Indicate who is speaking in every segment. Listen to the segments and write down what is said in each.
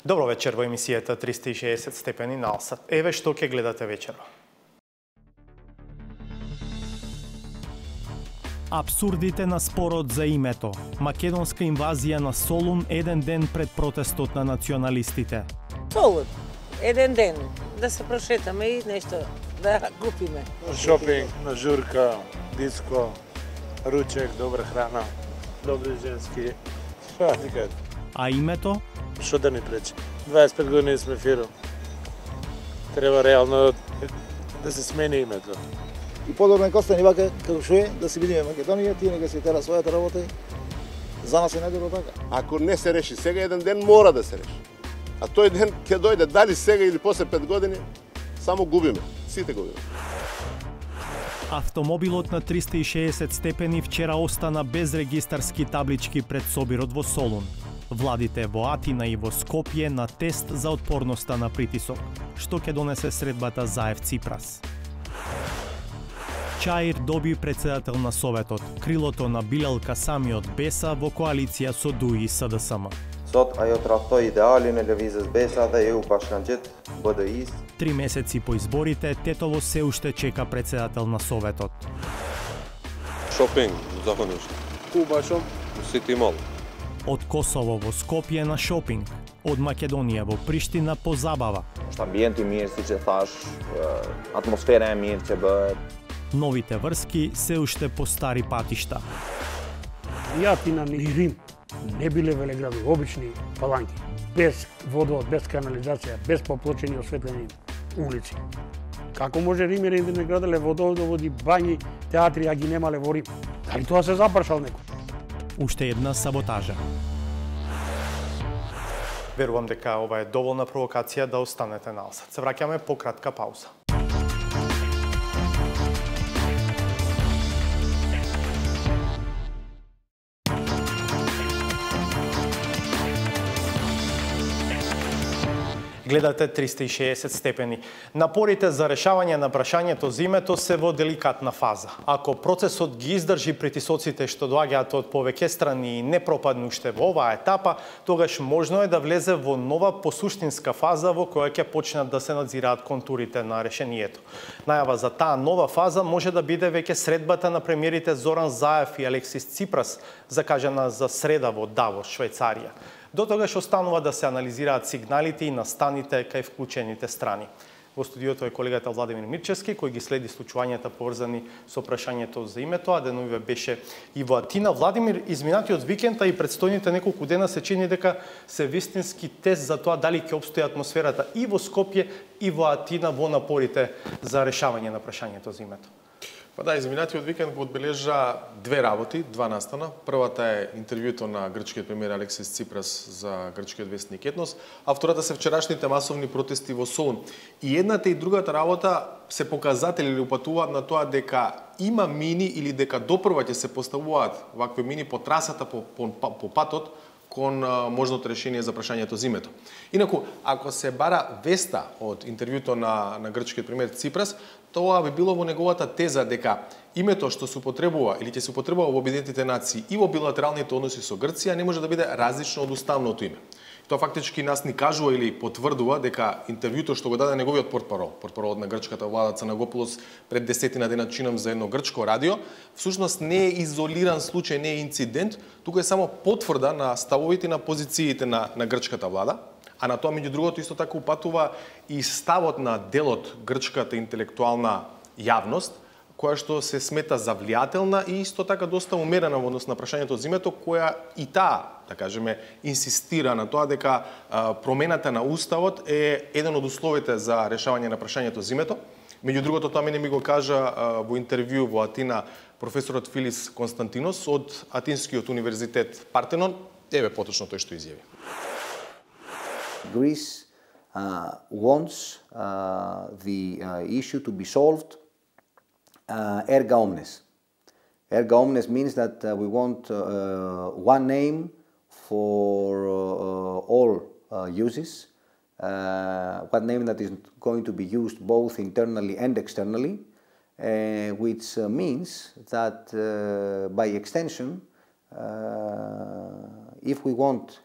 Speaker 1: Добро вечер во емисијата 360 степени на Алсат. Еве што ќе гледате вечерва. Абсурдите на спорот за името. Македонска инвазија на Солун еден ден пред протестот на националистите.
Speaker 2: Солун, еден ден, да се прошетаме и нешто да купиме.
Speaker 3: Шопинг, на журка, диско, ручек, добра храна, добри женски. Што ти кажа?
Speaker 1: А името?
Speaker 3: Што да ни пречи? 25 години сме фирм. Треба реално да се смени името.
Speaker 4: И подобро нека остане вака како што е, да се видиме Македонија, тие нека се тера својата работа. За нас е најдобро така.
Speaker 5: Ако не се реши сега еден ден, мора да се реши. А тој ден ќе дојде дали сега или после 5 години, само губиме. Сите губиме.
Speaker 1: Автомобилот на 360 степени вчера остана без регистарски таблички пред собирот во Солун. Владите во Атина и во Скопје на тест за отпорноста на притисок. Што ќе донесе средбата Заев Ципрас? Чаир доби председател на Советот, крилото на Билал Касами од БЕСА во коалиција со ДУИ и СДСМ.
Speaker 6: Sot ajo trahtoi idealin e lëvizjes BESA dhe EU Bashkangjitë, BDI-s.
Speaker 1: 3 месеци по изборите, Тетово се уште чека председател на Советот.
Speaker 7: Шопинг, законешно.
Speaker 3: Куба шоп.
Speaker 7: Сити мол.
Speaker 1: Од Косово во Скопје на шопинг, од Македонија во Приштина по забава.
Speaker 8: Është ambienti mirë, siç e thash, atmosfera e mirë që bëhet.
Speaker 1: Новите врски се уште по стари патишта.
Speaker 9: Ни Атина, ни Рим не биле велеградови, обични паланки, без водовод, без канализација, без поплочени осветлени улици. Како може римери да не граделе водоводи, бањи, театри, а ги немале во Рим? Дали тоа се запрашал некој?
Speaker 1: Уште една саботажа. Верувам дека ова е доволна провокација да останете на Алсат. Се враќаме по кратка пауза. Гледате 360 степени. Напорите за решавање на прашањето за името се во деликатна фаза. Ако процесот ги издржи притисоците што доаѓаат од повеќе страни и не пропадне уште во оваа етапа, тогаш можно е да влезе во нова посуштинска фаза во која ќе почнат да се надзираат контурите на решението. Најава за таа нова фаза може да биде веќе средбата на премиерите Зоран Заев и Алексис Ципрас, закажана за среда во Давос, Швајцарија. До тогаш останува да се анализираат сигналите и настаните кај вклучените страни. Во студиото е колегата Владимир Мирчевски, кој ги следи случувањата поврзани со прашањето за името, а деновиве беше и во Атина. Владимир, изминатиот викенд и предстојните неколку дена се чини дека се вистински тест за тоа дали ќе обстои атмосферата и во Скопје и во Атина во напорите за решавање на прашањето за името.
Speaker 10: Па да, изминатиот викенд го одбележа две работи, два настана. Првата е интервјуто на грчкиот премиер Алексис Ципрас за грчкиот вестник Етнос, а втората се вчерашните масовни протести во Солун. И едната и другата работа се показатели или упатуваат на тоа дека има мини или дека допрва ќе се поставуваат вакви мини по трасата по патот кон можното решение за прашањето за името. Инаку, ако се бара веста од интервјуто на грчкиот премиер Ципрас, тоа би било во неговата теза дека името што се употребува или ќе се употребува во Обединетите нации и во билатералните односи со Грција не може да биде различно од уставното име. Тоа фактички нас ни кажува или потврдува дека интервјуто што го даде неговиот портпарол на грчката влада Цанагопулос пред 10 дена чинам за едно грчко радио, всушност не е изолиран случај, не е инцидент, туку е само потврда на ставовите и на позициите на грчката влада. А на тоа, меѓу другото, исто така упатува и ставот на делот грчката интелектуална јавност, која што се смета за влијателна и исто така доста умерена во однос на прашањето за името, која и таа, да кажеме, инсистира на тоа дека промената на уставот е еден од условите за решавање на прашањето за името. Меѓу другото, тоа мене ми го кажа во интервју во Атина професорот Филис Константинос од Атинскиот универзитет Партенон. Еве поточно тој што изјави.
Speaker 11: Greece wants the issue to be solved erga omnes. Erga omnes means that we want one name for all uses, one name that is going to be used both internally and externally, which means that by extension, if we want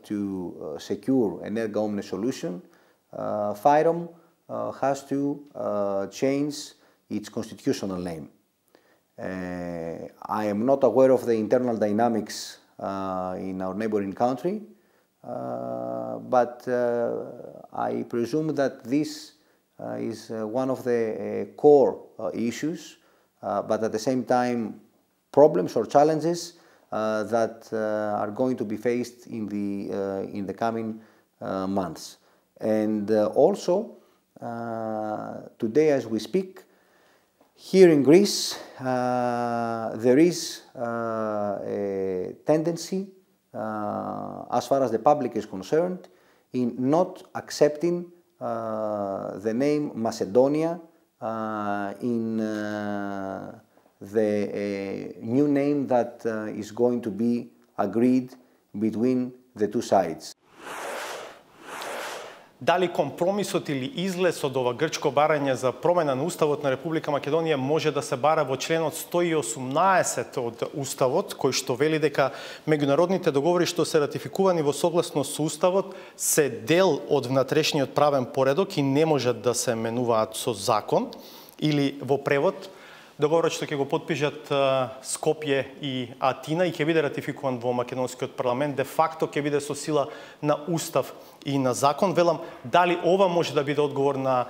Speaker 11: to secure an erga omnes solution, FYROM has to change its constitutional name. I am not aware of the internal dynamics in our neighboring country, but I presume that this is one of the core issues, but at the same time problems or challenges that are going to be faced in the coming months. And also, today as we speak, here in Greece, there is a tendency, as far as the public is concerned, in not accepting the name Macedonia in the new name that is going to be agreed between the two sides.
Speaker 1: Дали компромисот или излез од ова грчко барање за промена на Уставот на Република Македонија може да се бара во членот 118 од Уставот, кој што вели дека меѓународните договори што се ратификувани во согласност со Уставот се дел од внатрешниот правен поредок и не можат да се менуваат со закон, или во превод договорот што ќе го потпишат Скопје и Атина и ќе биде ратификуван во македонскиот парламент, де факто ќе биде со сила на Устав и на закон. Велам, дали ова може да биде одговор на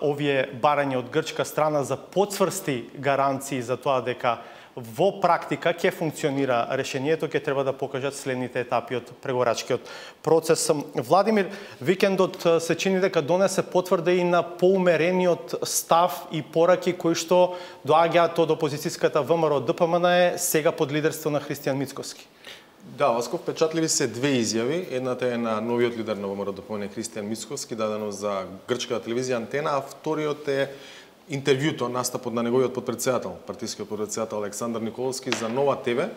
Speaker 1: овие барања од грчка страна за потврсти гаранции за тоа дека во практика ќе функционира решението, ќе треба да покажат следните етапи од преговорачкиот процес. Владимир, викендот се чини дека донесе потврда и на поумерениот став и пораки кои што доаѓаат од опозицијската ВМРО ДПМН сега под лидерство на Христијан Мицкоски.
Speaker 10: Да, Васко, впечатливи се две изјави. Едната е на новиот лидер на ВМРО ДПМН Христијан Мицкоски, дадено за грчката телевизија Антена, а вториот е интервјуто, настапот на неговиот подпредседател, партискиот подпредседател Александар Николовски за Нова ТВ.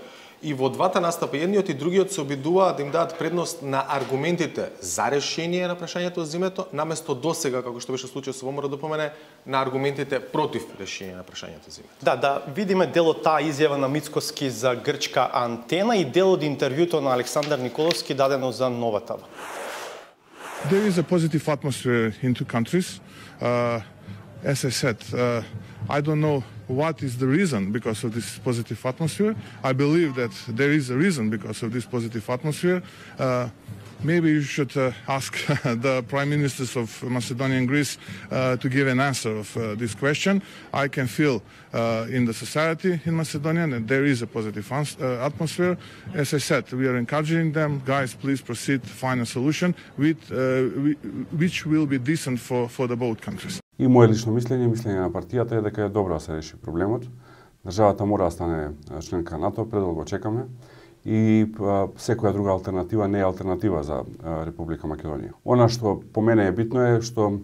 Speaker 10: И во двата настапа, едниот и другиот се обидуваат да им дадат предност на аргументите за решение на прашањето за името, наместо досега, како што беше случај со ВМРО ДПМН, на аргументите против решение на прашањето за името.
Speaker 1: Да видиме дел од таа изјава на Мицкоски за грчка Антена и дел од интервјуто на Александар Николовски дадено за Нова ТВ.
Speaker 12: There is a positive atmosphere in two countries. As I said, I don't know what is the reason because of this positive atmosphere. I believe that there is a reason because of this positive atmosphere. Maybe you should ask the prime ministers of Macedonia and Greece to give an answer of this question. I can feel in the society in Macedonia that there is a positive atmosphere. As I said, we are encouraging them, guys, please proceed, find a solution which will be decent for the both countries.
Speaker 13: И мое лично мислење на партијата е дека е добро да се реши проблемот. Државата мора да стане членка на НАТО, предолго чекаме. И секоја друга алтернатива не е алтернатива за Република Македонија. Она што по мене е битно е што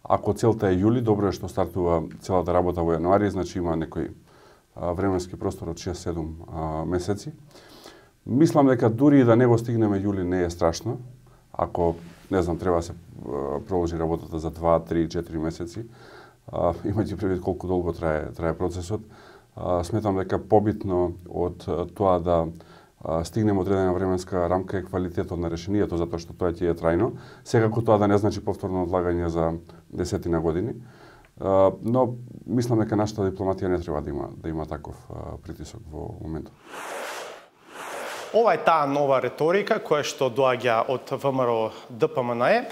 Speaker 13: ако целта е јули, добро е што стартува целата работа во јануари, значи има некој временски простор од 6-7 месеци. Мислам дека дури и да не го стигнеме јули не е страшно, ако не знам, треба да се продолжи работата за 2, 3, 4 месеци. Имајќи предвид колку долго трае процесот, сметам дека побитно од тоа да стигнеме одредена временска рамка е квалитетот на решението, затоа што тоа ќе е трајно. Секако тоа да не значи повторно одлагање за десетина години. Но мислам дека нашата дипломатија не треба да има таков притисок во моментот.
Speaker 1: Ова е таа нова риторика која што доаѓа од ВМРО ДПМН.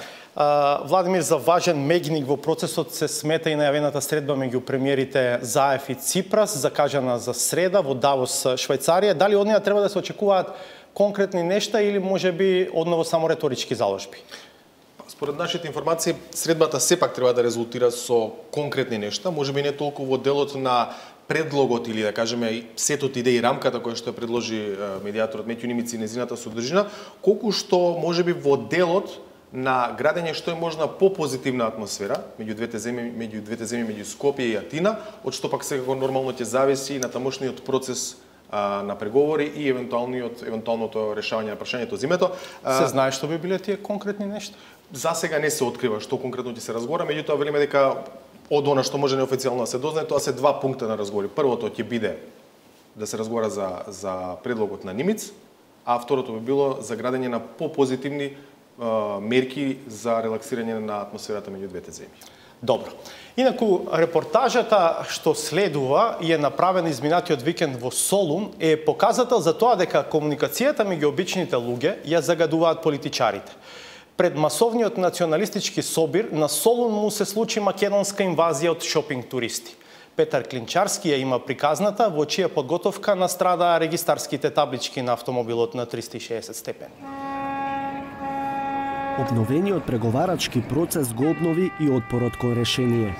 Speaker 1: Владимир, за важен мегник во процесот се смета и најавената средба меѓу премиерите Заев и Ципрас, закажана за среда во Давос, Швајцарија. Дали од неја треба да се очекуваат конкретни нешта или можеби одново само реторички заложби?
Speaker 10: Според нашите информации, средбата сепак треба да резултира со конкретни нешта, можеби не толку во делот на предлогот или да кажеме сетот идеи рамката која што ја предложи медијаторот Метју Нимиц и незината содржина, колку што можеби во делот на градење што е можна попозитивна атмосфера меѓу двете земји, меѓу Скопје и Атина, од што пак секако нормално ќе зависи на тамошниот процес на преговори и евентуалното решавање на прашањето за името.
Speaker 1: Се знае што би биле тие конкретни нешта?
Speaker 10: За сега не се открива што конкретно ќе се разговара, меѓутоа велиме дека од она што може неофицијално да се дознае, тоа се два пункта на разговори. Првото ќе биде да се разговара за предлогот на Нимиц, а второто би било за градење на попозитивни мерки за релаксирање на атмосферата меѓу двете земји.
Speaker 1: Добро. Инаку, репортажата што следува и е направена изминатиот викенд во Солун е показател за тоа дека комуникацијата меѓу обичните луѓе ја загадуваат политичарите. Пред масовниот националистички собир на Солун му се случи македонска инвазија од шопинг туристи. Петар Клинчарски ја има приказната, во чија подготовка настрада регистарските таблички на автомобилот на 360 степени.
Speaker 14: Обновениот преговарачки процес го обнови и отпорот кон решение.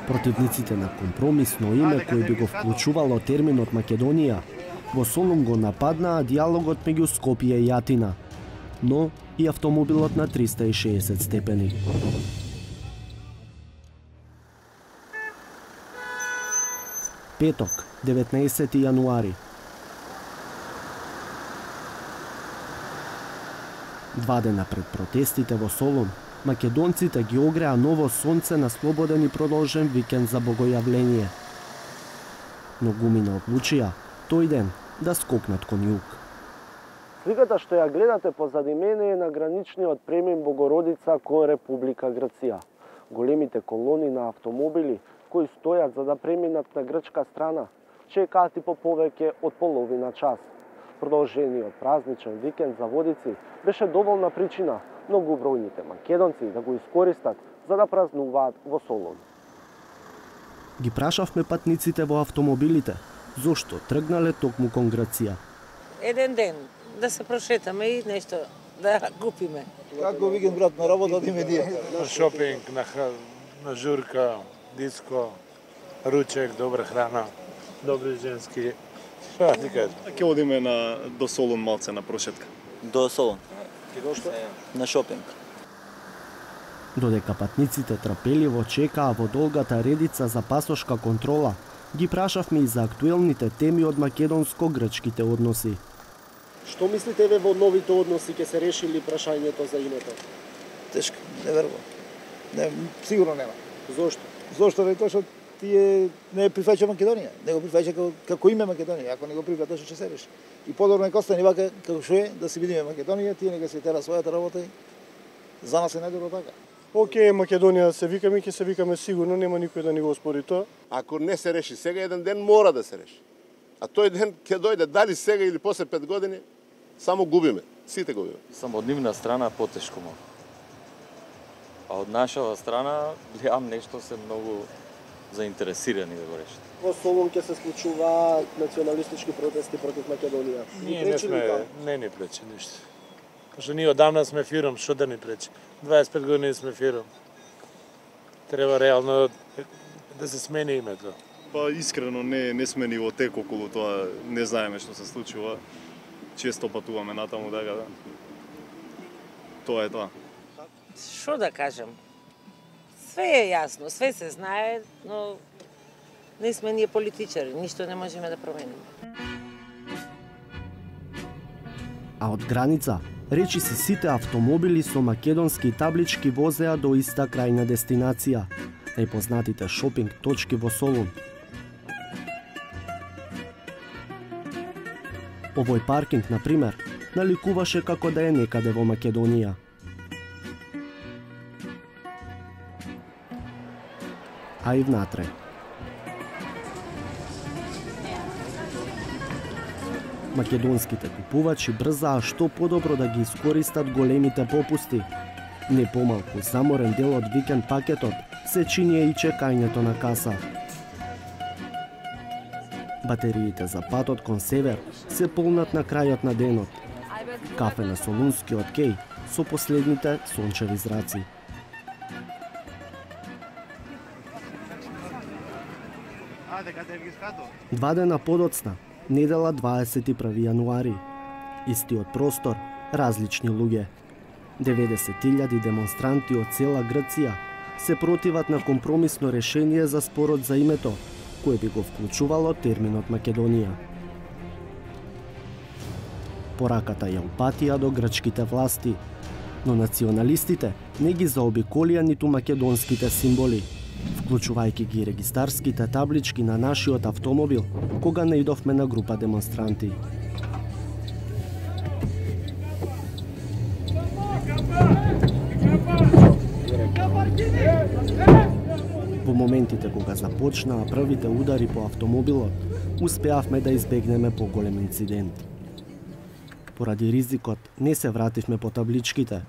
Speaker 14: Противниците на компромисно име кој би го вклучувало терминот Македонија, во Солун го нападнаа диалогот меѓу Скопје и Атина, но и автомобилот на 360 степени. Петок, 19 јануари. Два дена пред протестите во Солун, македонците ги огреа ново сонце на слободен и продолжен викенд за богојавление. Но гумина одлучија тој ден да скокнат кон југ.
Speaker 15: Сликата што ја гледате позади мене е на граничниот премин Богородица кон Република Грција. Големите колони на автомобили кои стојат за да преминат на грчка страна чекаат и по повеќе од половина час. Продолжениот празничен викенд за водици беше доволна причина многу бројните македонци да го искористат за да празнуваат во Солун.
Speaker 14: Ги прашавме патниците во автомобилите зошто тргнале токму кон Грција.
Speaker 2: Еден ден да се прошетаме и нешто да купиме.
Speaker 4: Како викенд брат на работа да име дие?
Speaker 3: На шопинг, на журка, диско, ручек, добра храна, добри женски. Шо ти кажеш?
Speaker 16: Ќе одиме до Солун малце на прошетка.
Speaker 17: До Солун. На шопинг.
Speaker 14: Додека патниците трпеливо чекаа во долгата редица за пасошка контрола, ги прашавме и за актуелните теми од македонско-грчките односи.
Speaker 15: Што мислите ве во новите односи ќе се реши ли прашањето за името?
Speaker 4: Тешко, не верувам. Не, сигурно нема.
Speaker 15: Зошто?
Speaker 4: Зошто тоа што тие не прифаќа Македонија, не го прифаќа како име Македонија, ако не го прифаќа што ќе се реши. И подобро нека остане вака како што е, да се видиме Македонија, тие нека се тера својата работа и за нас е најдобро така.
Speaker 18: Океј, Македонија се викаме, ќе се викаме сигурно, нема никој да ни го оспори тоа.
Speaker 5: Ако не се реши сега, еден ден мора да се реши. А тој ден ќе дојде дали сега или после 5 години, само губиме, сите губиме.
Speaker 17: Само од нивна страна потешко може. А од нашава страна гледам нешто се многу заинтересирани да го решат.
Speaker 15: Во Солун ќе се случуваат националистички протести против Македонија.
Speaker 3: Ние не ни пречи ништо. Пошто ние одамна сме фирм, што да ни пречи? 25 години сме фирм. Треба реално да се смени името.
Speaker 16: Па искрено не сме ни во тек околу тоа, не знаеме што се случува. Често патуваме натаму дека да. Тоа е тоа.
Speaker 2: Што да кажем? Све е јасно, све се знае, но не сме ние политичари, ништо не можеме да промениме.
Speaker 14: А од граница, речиси сите автомобили со македонски таблички возеа до иста крајна дестинација, најпознатите шопинг точки во Солун. Овој паркинг, например, наликуваше како да е некаде во Македонија. А и внатре. Македонските купувачи брзаа што подобро да ги искористат големите попусти. Не помалку заморен дел од викенд пакетот се чинија и чекањето на каса. Батериите за патот кон север се полнат на крајот на денот. Кафе на Солунскиот кеј со последните сончеви зраци. Два дена подоцна, недела 21 јануари. Истиот простор, различни луѓе. 90.000 демонстранти од цела Грција се противат на компромисно решение за спорот за името, кое би го вклучувало терминот Македонија. Пораката ја упатија до грчките власти, но националистите не ги заобиколија ниту македонските символи, вклучувајќи ги регистарските таблички на нашиот автомобил кога наидовме на група демонстранти. Во моментите кога започнаа првите удари по автомобилот, успеавме да избегнеме поголем инцидент. Поради ризикот не се вративме по табличките.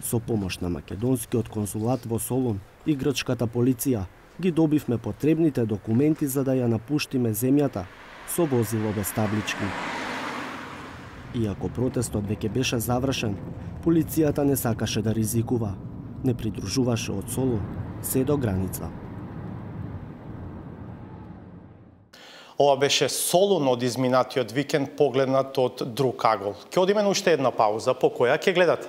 Speaker 14: Со помош на македонскиот консулат во Солун и грчката полиција ги добивме потребните документи за да ја напуштиме земјата со возило без таблички. Иако протестот веќе беше завршен, полицијата не сакаше да ризикува. Не придружуваше од Солун се до граница.
Speaker 1: Ова беше Солун од изминатиот викенд погледнат од друг агол. Ќе одиме на уште една пауза, по која ќе гледате.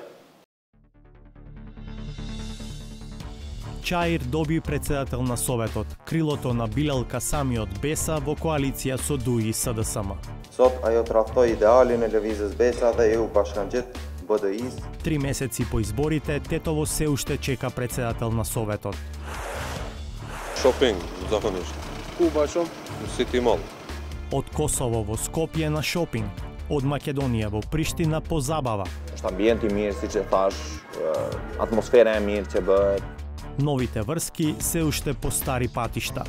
Speaker 1: Чаир доби председател на Советот, крилото на Билал Касами од Беса во коалиција со ДУИ и СДСМ.
Speaker 6: Sot ajo tradhtoi idealin e lëvizjes Besa dhe EU Bashkangjitë BDI-s.
Speaker 1: 3 месеци по изборите, Тетово се уште чека председател на Советот.
Speaker 7: Шопинг, захонеш.
Speaker 18: Кубашом.
Speaker 7: Сити мол.
Speaker 1: Од Косово во Скопје на шопинг, од Македонија во Приштина по забава.
Speaker 8: Është ambienti mirë, siç e thash, atmosfera e mirë që bëhet.
Speaker 1: Новите врски се уште по стари патишта.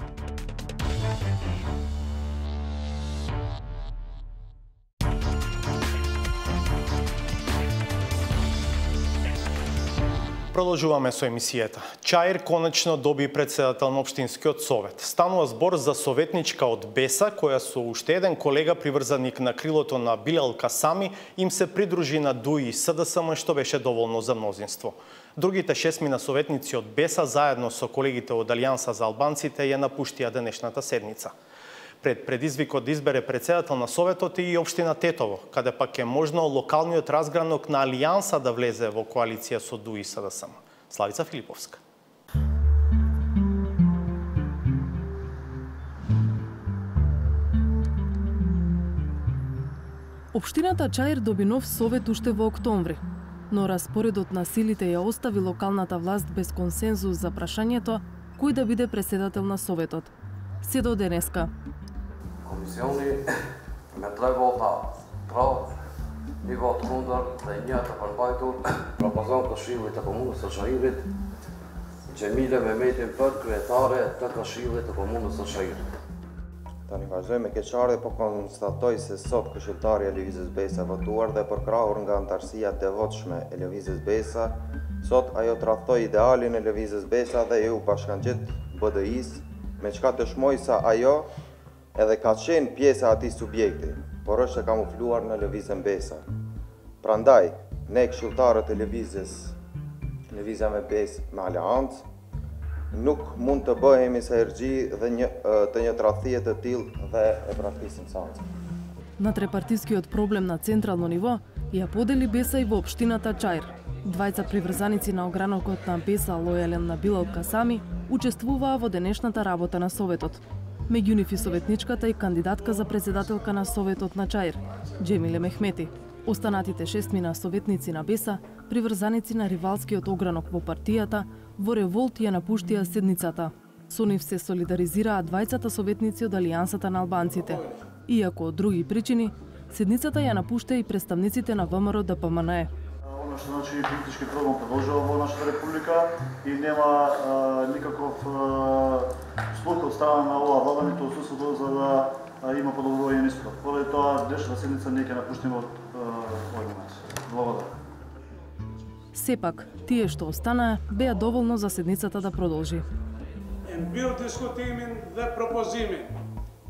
Speaker 1: Продолжуваме со емисијата. Чаир конечно доби председател на Општинскиот совет. Станува збор за советничка од Беса, која со уште еден колега приврзаник на крилото на Билал Касами им се придружи на ДУИ и СДСМ, што беше доволно за мнозинство. Другите 6 советници од Беса, заедно со колегите од Алијанса за албанците, ја напуштија денешната седница. Пред предизвикот да избере председател на Советот и Општина Тетово, каде пак е можно локалниот разгранок на Алијанса да влезе во коалиција со ДУИ и СДСМ. Славица Филиповска.
Speaker 19: Општината Чаир доби нов совет уште во октомври, но распоредот на силите ја остави локалната власт без консензус за прашањето кој да биде председател на Советот. Се до денеска.
Speaker 20: Komisioni me 3 vota pra, 1 vot kundër dhe 1 të përmbajtur, propozon Këshillit të Komunës së Çajirit Xhemile Mehmetin për kryetare të Këshillit të Komunës së Çajirit.
Speaker 6: Tani vazhdoj me keqardhje, po konstatoj se sot këshilltari e Lëvizjes Besa votuar dhe përkrahur nga antarësia devotshme e Lëvizjes Besa, sot ajo tradhtoi idealin e Lëvizjes Besa dhe EU Bashkangjitë BDI-s, me çka dëshmoj sa ajo edhe ka qenë pjesa e atij subjekti, por është e kamufluar në Lëvizjen Besa. Prandaj, ne këshilltarët e Lëvizja me Besë me Aleancë, nuk mund të bëhemi sahergji dhe të një tradhtie të tillë dhe e praktisim sanë.
Speaker 19: На трепартискиот проблем на централно ниво ја подели Беса и во општината Чаир. Двајца приврзаници на огранокот на Беса, лојален на Билал Касами, учествуваа во денешната работа на Советот. Меѓу нив и советничката и кандидатка за председателка на Советот на Чаир, Xhemile Mehmeti. Останатите 6 советници на Беса, приврзаници на ривалскиот огранок во партијата, во револт ја напуштија седницата. Со нив се солидаризираа двајцата советници од Алијансата на албанците. Иако од други причини, седницата ја напушта и представниците на ВМРО ДПМНЕ.
Speaker 21: Оно што значи политички програм продолжува во нашата република и нема никаков слух од страна на оваа влада ниту отсуството за да има подобрување на истото. Поради тоа днешната седница не ќе напуштиме од овој момент. Благодарам.
Speaker 19: Сепак, тие што останаа беа доволно за седницата да продолжи.
Speaker 9: Мбил дискутимин dhe propozimin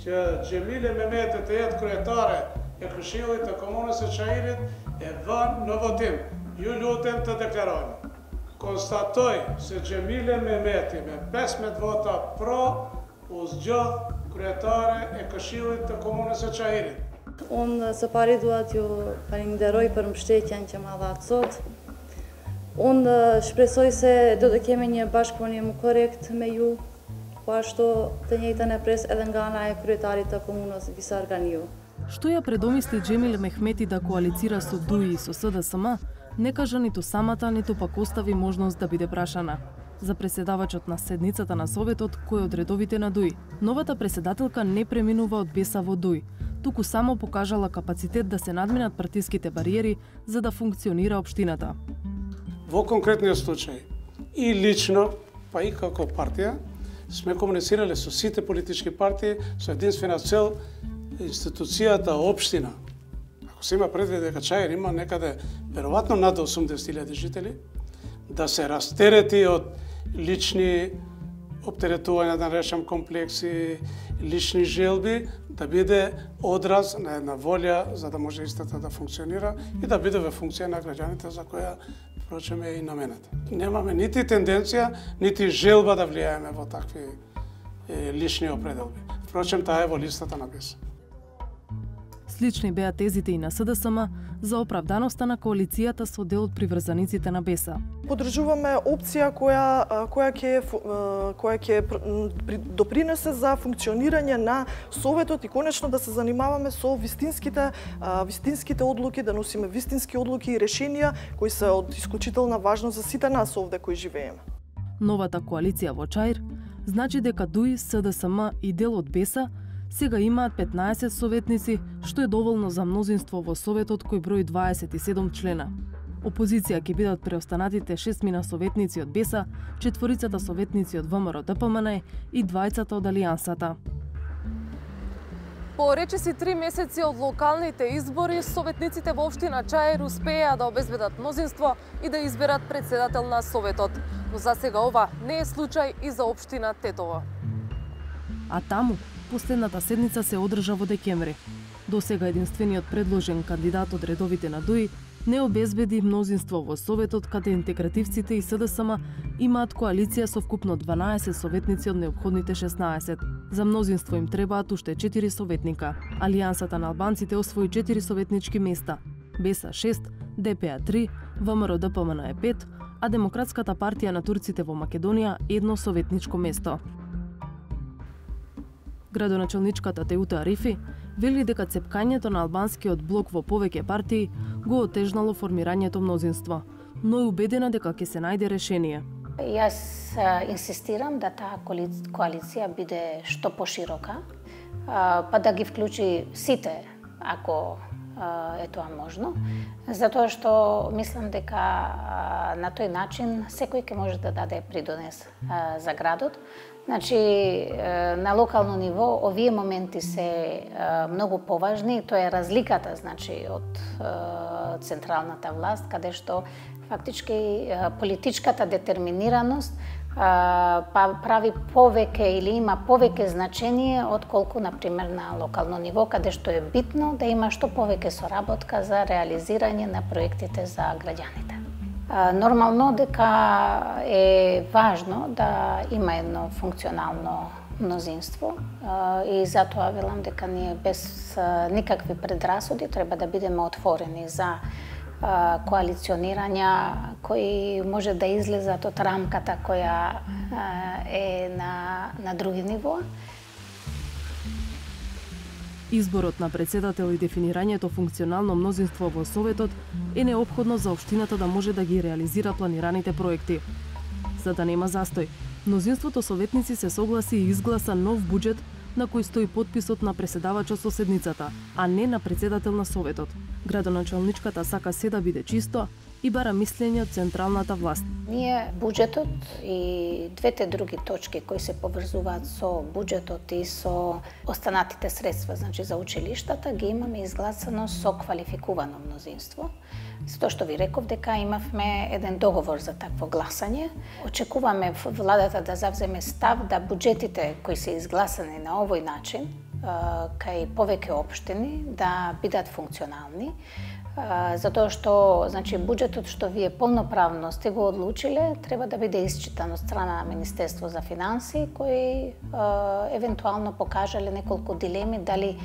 Speaker 9: që Xhemile Mehmeti të jetë kryetare e Këshillit të Komunës së Çajirit e vënë në votim. Ju lutem të deklaroni. Konstatoj se Xhemile Mehmeti me 15 vota pro u zgjodh kryetare e Këshillit të Komunës së Çajirit.
Speaker 22: Unë së pari dua t'ju falenderoj për mbështetjen që ma dha sot. Unë shpresoj se do të kemi një bashkëpunim korrekt me ju, po ashtu të njëjtën e pres edhe nga ana e kryetarit të komunës Visar Ganiu.
Speaker 19: Што ја предомисли Xhemile Mehmeti да коалицира со ДУИ и со СДСМ, не кажа ниту самата, ниту пак остави можност да биде прашана. за преседавачот на седницата на Советот кој од редовите на ДУИ. Новата преседателка не преминува од Беса во ДУИ, туку само покажала капацитет да се надминат партиските бариери за да функционира општината.
Speaker 9: Во конкретниот случај и лично, па и како партија, сме комуницирале со сите политички партии со единствена цел институцијата општина. Ако се има предвид дека Чаир има некаде веројатно над 80.000 жители, да се растерети од лични оптеретувања да решам комплекси, лични желби, да биде одраз на една волја за да може истата да функционира и да биде во функција на граѓаните за која впрочем е и намената. Немаме нити тенденција, нити желба да влијаеме во такви лични определби. Впрочем, таа е во листата на БЕС.
Speaker 19: Слични беа тезите и на СДСМ за оправданоста на коалицијата со дел од приврзаниците на БЕСа.
Speaker 11: Поддржуваме опција која ќе допринесе за функционирање на Советот и конечно да се занимаваме со вистинските одлуки, да носиме вистински одлуки и решенија кои се од исклучителна важност за сите нас овде кои живееме.
Speaker 19: Новата коалиција во Чаир значи дека ДУИ, СДСМ и дел од БЕСа сега имаат 15 советници, што е доволно за мнозинство во Советот кој брои 27 члена. Опозиција ќе бидат преостанатите 6 советници од БЕСа, 4 советници од ВМРО ДПМН и 2 од Алијансата.
Speaker 12: По речиси 3 месеци од локалните избори, советниците во општина Чаир успеа да обезбедат мнозинство и да изберат председател на Советот. Но за сега ова не е случај и за општина Тетово.
Speaker 19: А таму, последната седница се одржа во декември. До сега единствениот предложен кандидат од редовите на ДУИ не обезбеди мнозинство во Советот, каде интегративците и СДСМ имаат коалиција со вкупно 12 советници од необходните 16. За мнозинство им требаат уште 4 советника. Алијансата на албанците освои 4 советнички места. БЕСа 6, ДПА 3, ВМРО ДПМН е 5, а Демократската партија на турците во Македонија 1 советничко место. Градоначалничката Теута Арифи вели дека цепкањето на албанскиот блок во повеќе партии го отежнало формирањето мнозинство, но е убедена дека ќе се најде решение.
Speaker 23: Јас инсистирам да таа коалиција биде што поширока, па да ги вклучи сите, ако е тоа можно, затоа што мислам дека на тој начин секој ќе може да даде придонес за градот. Значи, на локално ниво овие моменти се многу поважни и тоа е разликата, значи, од централната власт, каде што фактички политичката детерминираност прави повеќе или има повеќе значение отколку, например, на локално ниво, каде што е битно да има што повеќе соработка за реализирање на проектите за граѓаните. Нормално дека е важно да има едно функционално мнозинство и затоа велам дека ние без никакви предрасуди треба да бидеме отворени за коалиционирања кои може да излезат од рамката која е на други нивоа.
Speaker 19: Изборот на председател и дефинирањето функционално мнозинство во Советот е неопходно за општината да може да ги реализира планираните проекти. За да нема застој, мнозинството советници се согласи и изгласа нов буџет на кој стои потписот на преседавачот со седницата, а не на председател на Советот. Градоначалничката сака се да биде чисто и бара мислење од централната власт.
Speaker 23: Ние буџетот и двете други точки кои се поврзуваат со буџетот и со останатите средства, значи за училиштата, ги имаме изгласано со квалификувано мнозинство. Затоа што ви реков дека имавме еден договор за такво гласање. Очекуваме владата да завземе став да буџетите кои се изгласани на овој начин, кај повеќе општини, да бидат функционални. Затоа што, значи, буџетот што вие полноправно сте го одлучиле, треба да биде исчитан од страна на Министерство за финансии, кои евентуално покажале неколку дилеми дали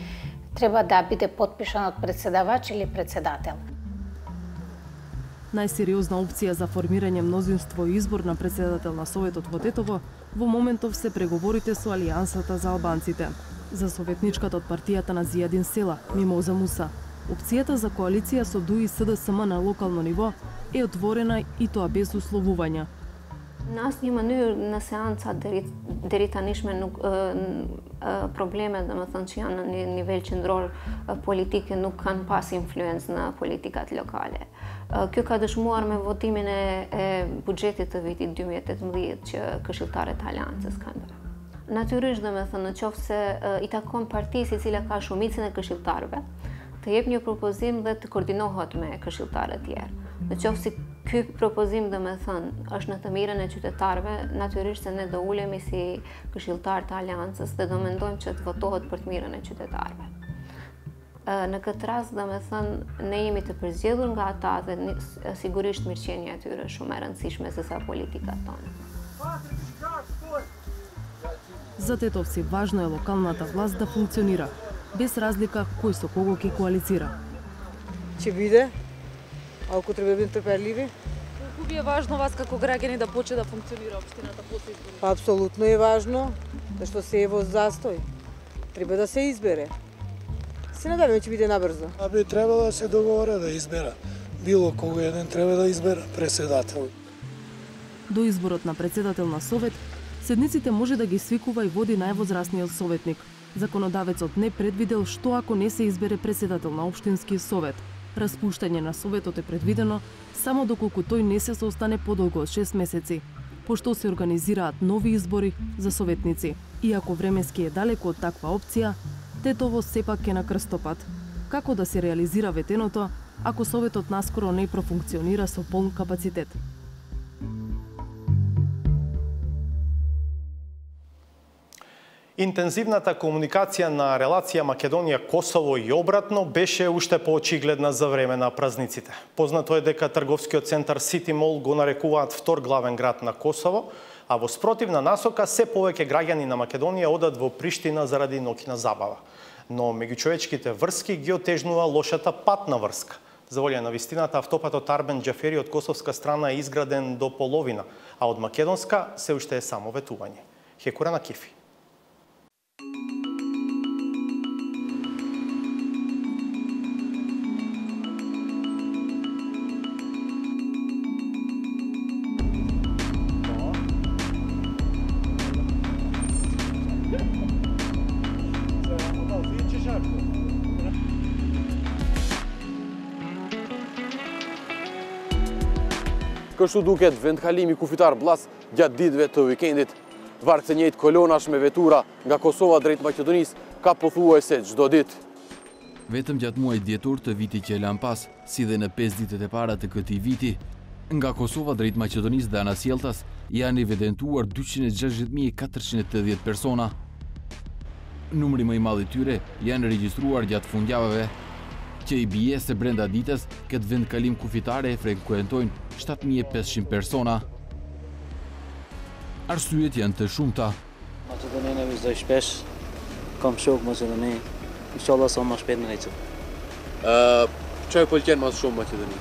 Speaker 23: треба да биде потпишан од председавач или председател.
Speaker 19: Најсериозна опција за формирање мнозинство и избор на председател на Советот во Тетово во моментов се преговорите со Алијансата за албанците. За советничката од партијата на Зијадин Села, Мимоза Муса, опцијата за коалиција со ДУИ и СДСМ на локално ниво е отворена и тоа без условувања.
Speaker 22: Në asnjë mënyrë në seanca deri tanishme nuk problemet domethënë që janë në nivel qendror politike nuk kanë pas influencë në politikat lokale. Kjo ka dëshmuar me votimin e buxhetit të vitit 2018 që këshilltarët e Aleancës kanë bërë. Natyrisht domethënë në qoftë se i takon partisë e cila ka shumicën e këshilltarëve, të jep një propozim dhe të koordinohet me këshilltarët e tjerë. Në qoftë se ky propozim domethënë është në të mirën e qytetarëve, natyrisht se ne do ulemi si këshilltar të Aleancës dhe do mendojmë që të votohet për të mirën e qytetarëve. Në këtë rast domethënë ne jemi të përzgjedhur nga ata dhe sigurisht mirëqenia e tyre është shumë e rëndësishme se sa politikat tona.
Speaker 19: За тетовци важно е локалната власт да функционира, без разлика кој со кого ќе коалицира.
Speaker 4: Ќе биде, ако треба да бидем трпеливи.
Speaker 12: Колку ви е важно вас како граѓани да почне да функционира општината после избори?
Speaker 4: Па апсолутно е важно, зашто се е во застој. Треба да се избере. Се надеваме ќе биде набрзо.
Speaker 3: Би требало да се договора да избера. Било кого еден треба да избера председател.
Speaker 19: До изборот на председател на совет, седниците може да ги свикува и води највозрасниот советник. Законодавецот не предвидел што ако не се избере председател на општински совет. Распуштање на советот е предвидено само доколку тој не се состане подолго од 6 месеци, пошто се организираат нови избори за советници. Иако временски е далеко од таква опција, Тетово сепак е на крстопат. Како да се реализира ветеното, ако советот наскоро не профункционира со полн капацитет?
Speaker 1: Интензивната комуникација на релација Македонија-Косово и обратно беше уште поочигледна за време на празниците. Познато е дека трговскиот центар Сити Мол го нарекуваат втор главен град на Косово, а во спротивна насока се повеќе граѓани на Македонија одат во Приштина заради ноќна забава. Но меѓучовечките врски ги отежнува лошата патна врска. За волја на вистината, автопатот Арбен Џафери од косовска страна е изграден до половина, а од македонска се уште е само ветување. Хекура на Кифи.
Speaker 10: Kështu duket vendkalimi kufitar Bllac gjatë ditëve të vikendit. Varg të njëjtë kolonash me vetura nga Kosova drejt Maqedonisë ka pothuajse çdo ditë.
Speaker 13: Vetëm gjatë muajit dhjetor të vitit që e lan pas, si dhe në 5 ditët e para të këtij viti, nga Kosova drejt Maqedonisë dhe Anasjeltas janë evidentuar 260.480 persona. Numri më i madh i tyre janë regjistruar gjatë fundjavave, që i bie se brenda ditës këtë vendkalim kufitare e frekuentojnë 7.500 persona. Arsyet janë të shumta.
Speaker 24: Maqedoninë e vizoj shpesh, kam shok Maqedoni, inshallah sa më shpejt në recë.
Speaker 10: Çfarë pëlqen më shumë Maqedoni?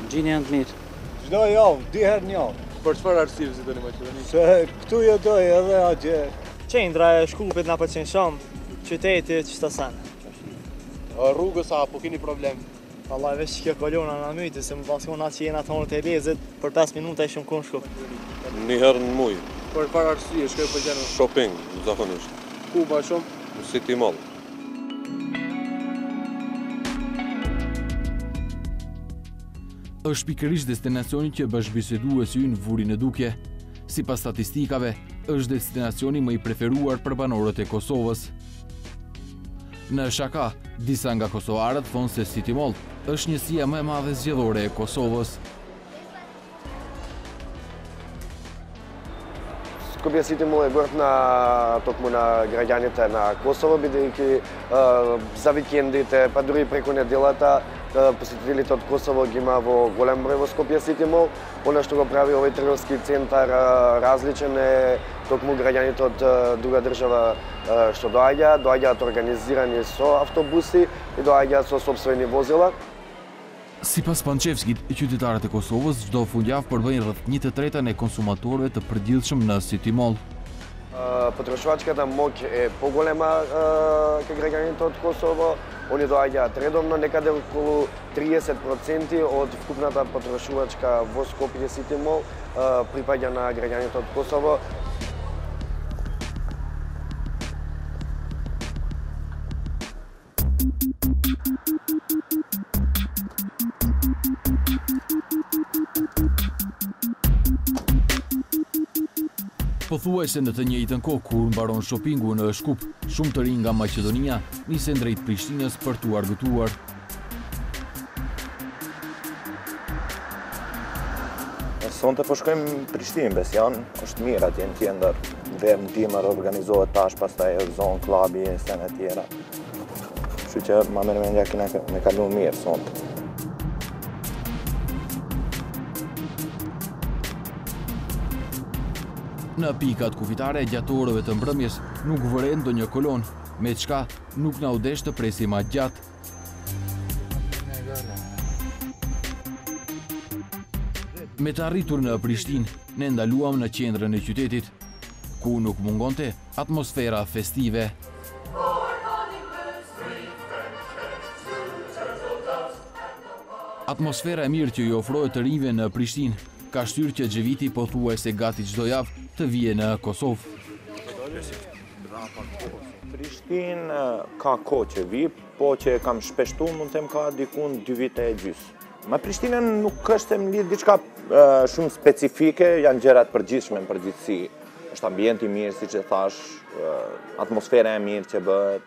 Speaker 24: Gjini janë të mirë.
Speaker 25: Çdo javë, 2 herë në javë.
Speaker 10: Për çfarë arsye vizitoni Maqedoni?
Speaker 25: Se këtu jetoj edhe atje.
Speaker 26: Qendra e Shkupit na pëlqen shumë, qyteti qytetësan.
Speaker 10: Rrugës apo keni problem?
Speaker 26: Allah veç kjo kolona na myti se më pasion atë që jena tonë të lezet për 5 minuta ishim ku në Shkup.
Speaker 7: Një herë në muj.
Speaker 10: Për çfarë arsye shkoj pëlqen?
Speaker 7: Shopping, zakonisht.
Speaker 10: Ku më shumë?
Speaker 7: Në City Mall.
Speaker 13: Është pikërisht destinacioni që bashkëbiseduesi ynë vuri në dukje. Sipas statistikave, është destinacioni më i preferuar për banorët e Kosovës. Në shaka, disa nga kosovarët thonë se City Mall është njësia më e madhe zgjedhore e Kosovës.
Speaker 27: Skopje City Mall е город на токму на граѓаните на Косово, бидејќи за викендите, па дури преку неделата, посетителите од Косово ги има во голем број во Скопје City Mall. Она што го прави овој трговски центар различен е токму граѓаните од друга држава што доаѓаат организирани со автобуси и доаѓаат со сопствени возила.
Speaker 13: Sipas Pançevskit, qytetarët e Kosovës çdo fundjavë përbëjnë rreth 1/3 e konsumatorëve të përgjithshëm në City Mall.
Speaker 27: Потрошувачката моќ е поголема кај граѓаните од Косово. Они доаѓаат редовно, некаде околу 30% од вкупната потрошувачка во Скопје Сити Мол припаѓа на граѓаните од Косово.
Speaker 13: Pothuajse në të njëjtën kohë kur mbaron shoppingu në Shkup, shumë të rinj nga Maqedonia nisen drejt Prishtinës për t'u argëtuar.
Speaker 8: Sonte po shkojmë në Prishtinë, Besjan, është mirë atje në qendër. Vem dimër organizohet tash, pastaj zonë klubi e sene tjera. Kështu që ma merr mendja kena me kalu mirë sonte.
Speaker 13: Në pikat kufitare gjatë orëve të mbrëmjes nuk vëren ndonjë kolon, me çka nuk na u desh të presim aq gjatë. Me të arritur në Prishtinë, ne ndaluam në qendrën e qytetit, ku nuk mungonte atmosfera festive. Atmosfera e mirë që i ofrohet të rinjve në Prishtinë ka shtyrë që Xheviti pothuajse gati çdo javë të vije në Kosovë.
Speaker 8: Prishtinë ka kohë që vi, po që kam shpeshtu, mund të them ka dikun 2 vite e gjys. Ma Prishtinën nuk është e më lidh diçka shumë specifike, janë gjërat përgjithshme në përgjithësi. Është ambienti mirë, siç e thash, atmosfera e mirë që bëhet.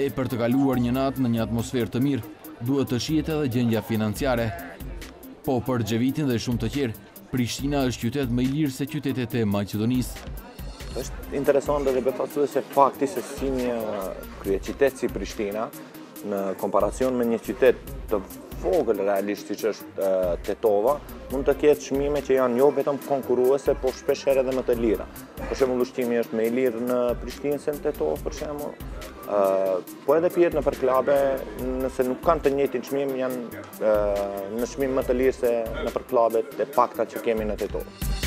Speaker 13: E për të kaluar një natë në një atmosferë të mirë, duhet të shihet edhe gjendja financiare. Po për Xhevitin dhe shumë të tjerë, Prishtina është qytet më i lirë se qytetet e Maqedonisë.
Speaker 8: Është interesante dhe befasuese fakti se si një kryeqytet si Prishtina, në komparacion me një qytet të vogël realisht siç është Tetova, mund të ketë çmime që janë jo vetëm konkurruese, po shpeshherë edhe më të lira. Për shembull, ushqimi është më i lirë në Prishtinë se në Tetovë, për shembull. Po edhe pijet në përklabe, nëse nuk kanë të njëjtin çmim, janë në çmim më të lirë se në përklabet e pakta që kemi në Tetovë.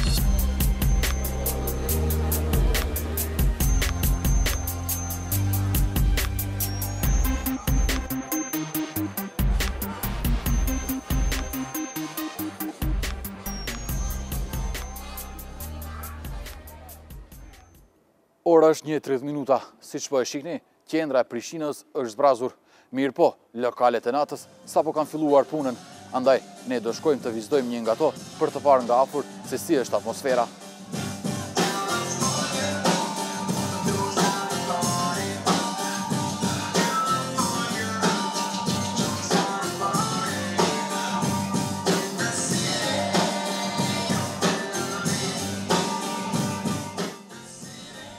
Speaker 10: Ora është 1:30 minuta, siç po e shihni, qendra e Prishtinës është zbrazur. Mirë po, lokalet e natës sapo kanë filluar punën, andaj ne do shkojmë të vizitojmë një nga to për të parë nga afër se si është atmosfera.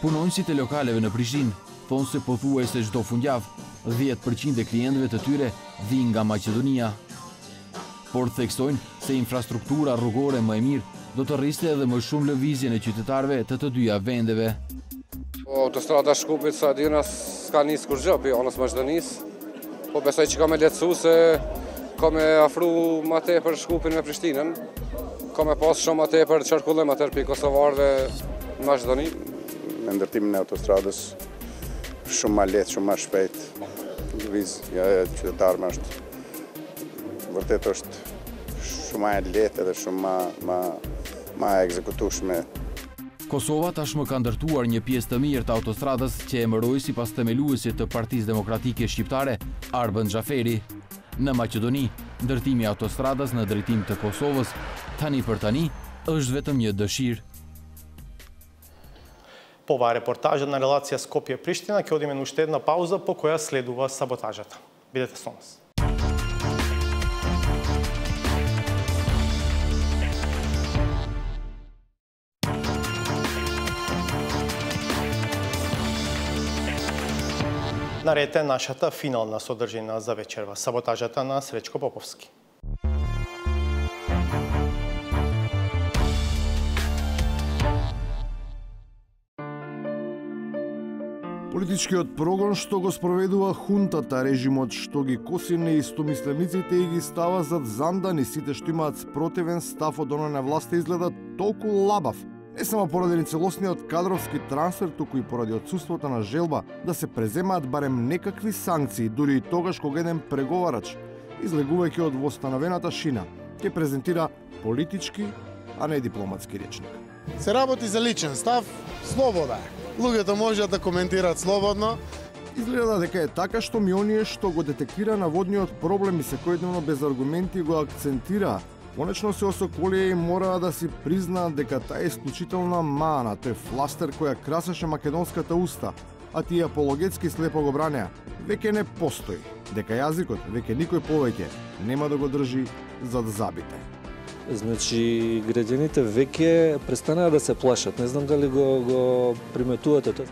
Speaker 13: Punonësit e lokaleve në Prishtinë thonë se pothuajse çdo fundjavë 10% e klientëve të tyre vijnë nga Maqedonia. Por theksojnë se infrastruktura rrugore më e mirë do të rriste edhe më shumë lëvizjen e qytetarëve të dyja vendeve.
Speaker 2: Autostrada Shkupit sa dina s'ka nis kur gjë për anës Maqedonisë, po besoj që ka me lehtësu se ka me afru ma tepër Shkupin me Prishtinën, ka me pas shumë ma tepër qarkullim atër për Kosovarëve në Maqedoni.
Speaker 5: Me ndërtimin e autostradës shumë ma lehtë, shumë ma shpejt. Lëvizja e qytetarëve është vërtet është shumë ma e lehtë edhe shumë ma e ekzekutueshme.
Speaker 13: Kosova tashmë ka ndërtuar një pjesë të mirë të autostradës që emëroi sipas themeluesit të Partisë Demokratike Shqiptare, Arben Xhaferi. Në Maqedoni, ndërtimi i autostradës në drejtim të Kosovës tani për tani është vetëm një dëshirë.
Speaker 1: Po ова е репортажа на релација Скопје-Приштина, ќе одиме на уште една пауза по која следува саботажата. Бидете со нас. Наред е нашата финална содржина за вечерва, саботажата на Сречко Поповски.
Speaker 14: Политичкиот прогон што го спроведува хунтата, режимот што ги коси неистомислениците и ги става зад зандани сите што имаат спротивен став од оној на власта изгледа толку лабав, Не само поради целосниот кадровски трансфер, туку и поради отсуството на желба да се преземаат барем некакви санкции, дури и тогаш кога еден преговарач, излегувајќи од востановената шина, ќе презентира политички, а не дипломатски речник.
Speaker 6: Се работи за личен став, слобода е. Луѓето можат да коментираат слободно.
Speaker 14: Изгледа дека е така, што ми оние што го детектира наводниот проблем и секојдневно без аргументи го акцентира, конечно се осоколија и мора да си признаат дека таа е исклучителна мана, тој фластер која красеше македонската уста, а тие апологетски слепо го бранеа, веќе не постои, дека јазикот веќе никој повеќе нема да го држи за да забите.
Speaker 15: Значи, граѓаните веќе престанаа да се плашат. Не знам дали го приметувате тоа.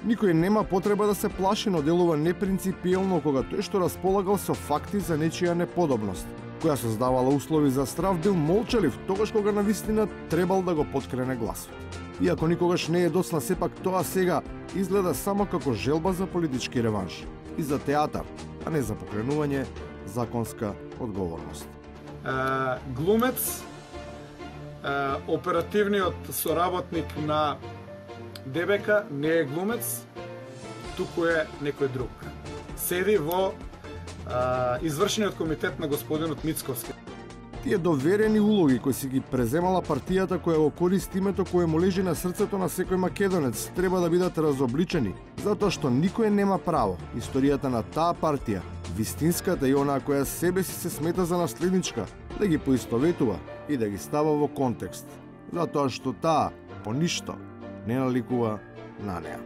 Speaker 14: Никој нема потреба да се плаши, но делува непринципиелно кога тој што располагал со факти за нечија неподобност, која создавала услови за страв, бил молчалив, тогаш кога навистина требал да го подкрене глас. Иако никогаш не е доцна, сепак тоа сега изгледа само како желба за политички реванш и за театар, а не за покренување законска одговорност.
Speaker 16: Глумец, оперативниот соработник на ДБК не е глумец, туку е некој друг. Седи во извршениот комитет на господинот Мицковски.
Speaker 14: Тие доверени улоги кои си ги преземала партијата која го користи името кое му лежи на срцето на секој македонец треба да бидат разобличени, затоа што никој нема право историјата на таа партија, вистинската и онаа која себе си се смета за наследничка, да ги поистоветува и да ги става во контекст, затоа што таа по ништо не наликува на неа.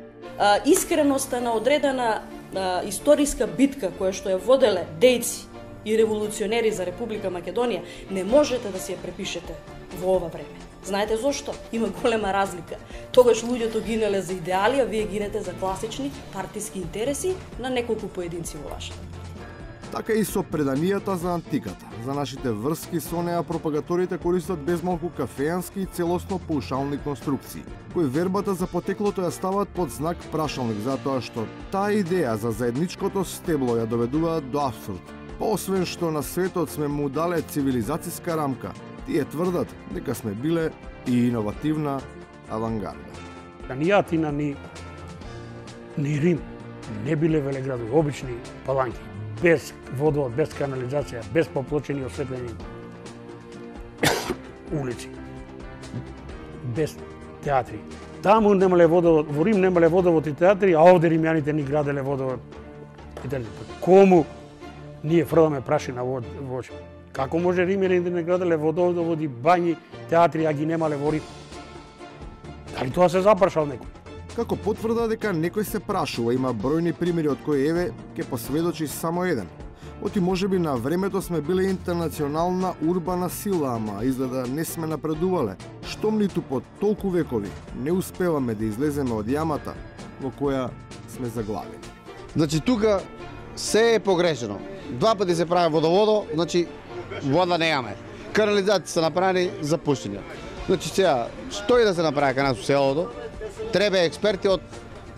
Speaker 17: Искреноста на одредена историска битка која што ја воделе дејци и револуционери за Република Македонија, не можете да си ја препишете во ова време. Знаете зошто? Има голема разлика. Тогаш луѓето гинеле за идеали, а вие гинете за класични партиски интереси на неколку поединци во вашата.
Speaker 14: Така и со преданијата за антиката. За нашите врски со неа пропагаторите користат безмалку кафеански и целосно паушални конструкции, кои вербата за потеклото ја стават под знак прашалник, затоа што таа идеја за заедничкото стебло ја доведуваат до абсурд. Па освен што на светот сме му дале цивилизацијска рамка, тие тврдат дека сме биле и иновативна авангарда.
Speaker 9: Ни Атина, ни Рим не биле велеградови, обични паланки, без водовод, без канализација, без поплочени осветлени улици, без театри. Таму немале водовод, во Рим немале водовод и театри, а овде римјаните ни граделе водовод и театри. Кому ние фрламе прашина во очи? Како може римјаните не граделе водоводи, бањи, театри, а ги немале во Рим? Дали тоа се запрашал некој?
Speaker 14: Како потврда дека некој се прашува, има бројни примери од кои еве ќе посведочи само еден. Оти можеби на времето сме биле интернационална урбана сила, ама изгледа не сме напредувале. Штом ниту по толку векови не успеваме да излеземе од јамата во која сме заглавени.
Speaker 18: Значи тука се е погрешено. Два пати се прави водоводо, значи вода не имаме. Канализација се направени за пуштење. Значи сега, што и да се направи кај нас во селото, треба експерти од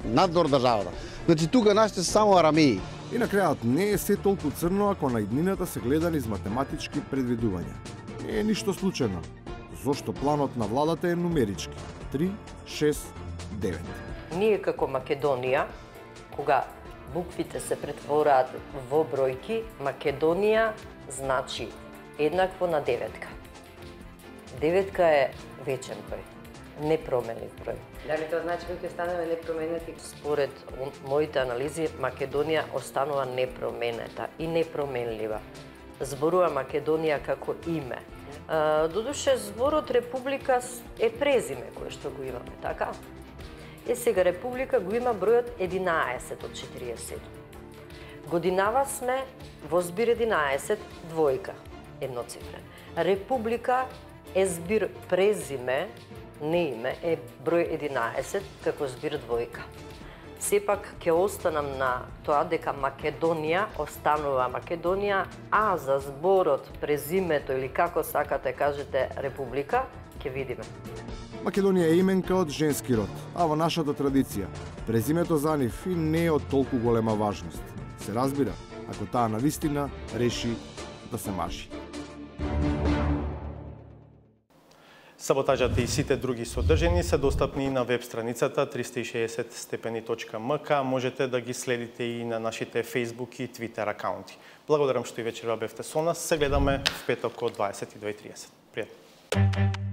Speaker 18: надвор државата. Значи тука нашите се само арамии.
Speaker 14: И на крајот не е се толку црно ако на иднината се гледа низ математички предвидувања. Не е ништо случајно, зошто планот на владата е нумерички. 3, 6, 9.
Speaker 20: Ние како Македонија, кога буквите се претвораат во бројки, Македонија значи еднакво на деветка. Деветка е вечен број, непроменлив број. Дали тоа значи дека станеме непроменети? Според моите анализи, Македонија останува непроменета и непроменлива. Зборува Македонија како име. Додуше, зборот Република е презиме кое што го имаме, така? Сега Република го има бројот 11 од 47. Годинава сме во збир 11, двојка, едноцифрен. Република е збир презиме, не име, е број 11 како збир двојка. Сепак ќе останам на тоа дека Македонија останува Македонија, а за зборот презимето или како сакате кажете Република, ќе видиме.
Speaker 14: Македонија е именка од женски род, а во нашата традиција презимето за нив и не е од толку голема важност. Се разбира, ако таа навистина реши да се мажи.
Speaker 1: Саботажата и сите други содржини се достапни на веб страницата 360stepeni.mk. Можете да ги следите и на нашите Facebook и Twitter акаунти. Благодарам што и вечерва бевте со нас. Се гледаме в петок од 22:30. Пријатно.